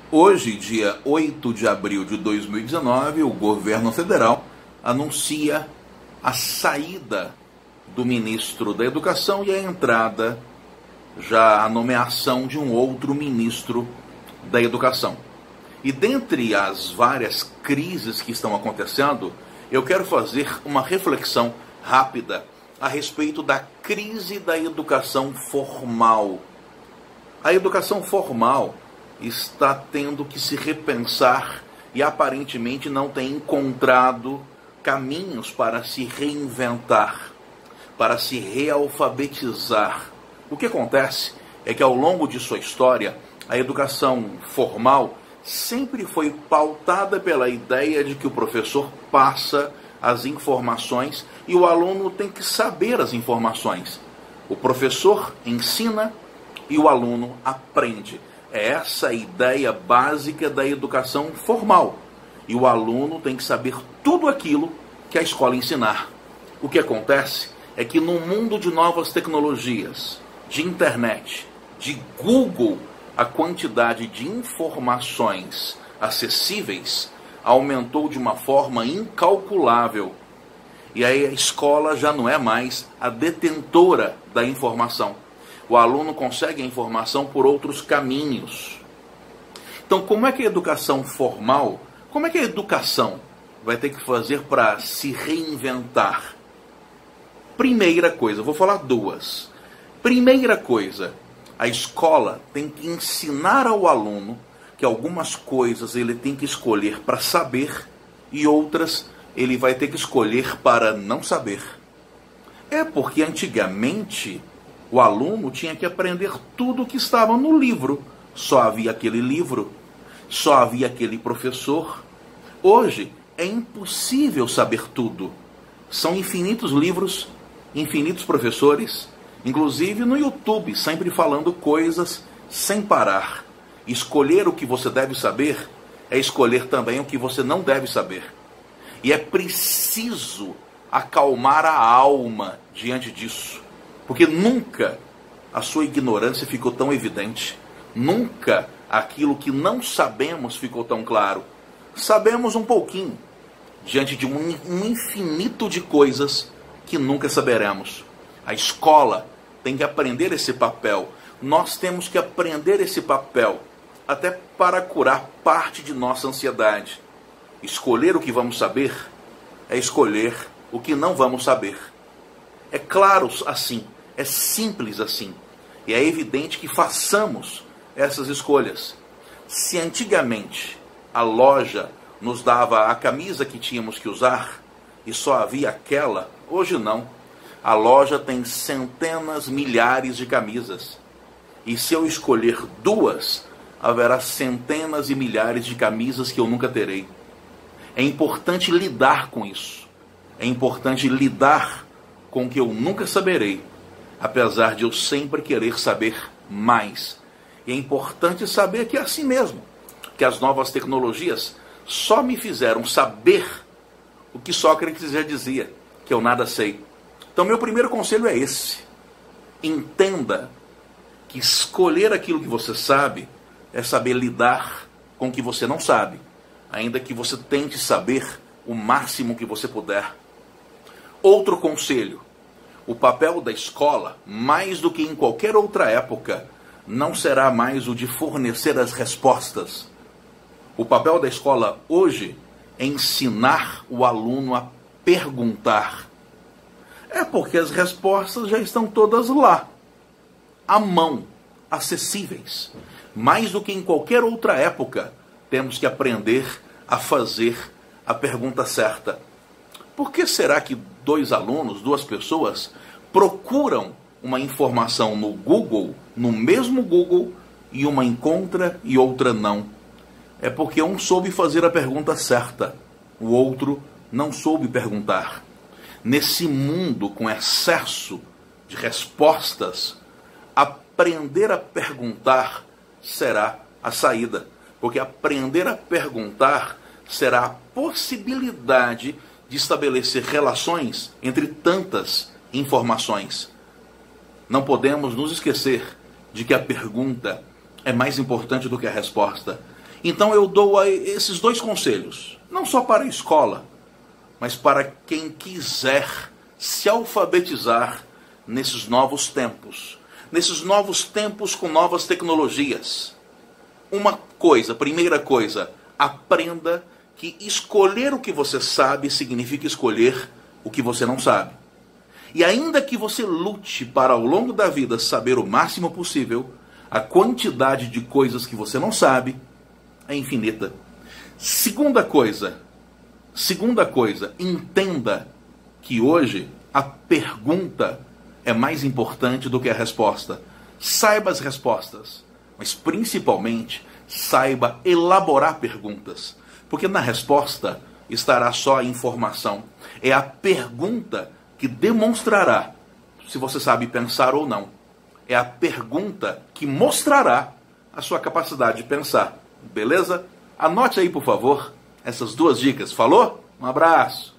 Hoje, dia 8 de abril de 2019, o governo federal anuncia a saída do ministro da Educação e a entrada, já a nomeação de um outro ministro da Educação. E dentre as várias crises que estão acontecendo, eu quero fazer uma reflexão rápida a respeito da crise da educação formal. A educação formal está tendo que se repensar e aparentemente não tem encontrado caminhos para se reinventar, para se realfabetizar. O que acontece é que ao longo de sua história, a educação formal sempre foi pautada pela ideia de que o professor passa as informações e o aluno tem que saber as informações. O professor ensina e o aluno aprende. É essa a ideia básica da educação formal. E o aluno tem que saber tudo aquilo que a escola ensinar. O que acontece é que no mundo de novas tecnologias, de internet, de Google, a quantidade de informações acessíveis aumentou de uma forma incalculável. E aí a escola já não é mais a detentora da informação. O aluno consegue a informação por outros caminhos. Então, como é que a educação formal, como é que a educação vai ter que fazer para se reinventar? Primeira coisa, vou falar duas. Primeira coisa, a escola tem que ensinar ao aluno que algumas coisas ele tem que escolher para saber e outras ele vai ter que escolher para não saber. É porque antigamente o aluno tinha que aprender tudo o que estava no livro. Só havia aquele livro, só havia aquele professor. Hoje é impossível saber tudo. São infinitos livros, infinitos professores, inclusive no YouTube, sempre falando coisas sem parar. Escolher o que você deve saber é escolher também o que você não deve saber. E é preciso acalmar a alma diante disso. Porque nunca a sua ignorância ficou tão evidente. Nunca aquilo que não sabemos ficou tão claro. Sabemos um pouquinho diante de um infinito de coisas que nunca saberemos. A escola tem que aprender esse papel. Nós temos que aprender esse papel até para curar parte de nossa ansiedade. Escolher o que vamos saber é escolher o que não vamos saber. É claro assim. É simples assim. E é evidente que façamos essas escolhas. Se antigamente a loja nos dava a camisa que tínhamos que usar e só havia aquela, hoje não. A loja tem centenas, milhares de camisas. E se eu escolher duas, haverá centenas e milhares de camisas que eu nunca terei. É importante lidar com isso. É importante lidar com o que eu nunca saberei, apesar de eu sempre querer saber mais. E é importante saber que é assim mesmo, que as novas tecnologias só me fizeram saber o que Sócrates já dizia, que eu nada sei. Então meu primeiro conselho é esse. Entenda que escolher aquilo que você sabe é saber lidar com o que você não sabe, ainda que você tente saber o máximo que você puder. Outro conselho. O papel da escola, mais do que em qualquer outra época, não será mais o de fornecer as respostas. O papel da escola hoje é ensinar o aluno a perguntar. É porque as respostas já estão todas lá, à mão, acessíveis. Mais do que em qualquer outra época, temos que aprender a fazer a pergunta certa. Por que será que dois alunos, duas pessoas, procuram uma informação no Google, no mesmo Google, e uma encontra e outra não? É porque um soube fazer a pergunta certa, o outro não soube perguntar. Nesse mundo com excesso de respostas, aprender a perguntar será a saída. Porque aprender a perguntar será a possibilidade de estabelecer relações entre tantas informações. Não podemos nos esquecer de que a pergunta é mais importante do que a resposta. Então eu dou esses dois conselhos, não só para a escola, mas para quem quiser se alfabetizar nesses novos tempos com novas tecnologias. Uma coisa, primeira coisa, aprenda que escolher o que você sabe significa escolher o que você não sabe. E ainda que você lute para ao longo da vida saber o máximo possível, a quantidade de coisas que você não sabe é infinita. Segunda coisa, entenda que hoje a pergunta é mais importante do que a resposta. Saiba as respostas, mas principalmente saiba elaborar perguntas, porque na resposta estará só a informação. É a pergunta que demonstrará se você sabe pensar ou não. É a pergunta que mostrará a sua capacidade de pensar. Beleza? Anote aí, por favor, essas duas dicas. Falou? Um abraço!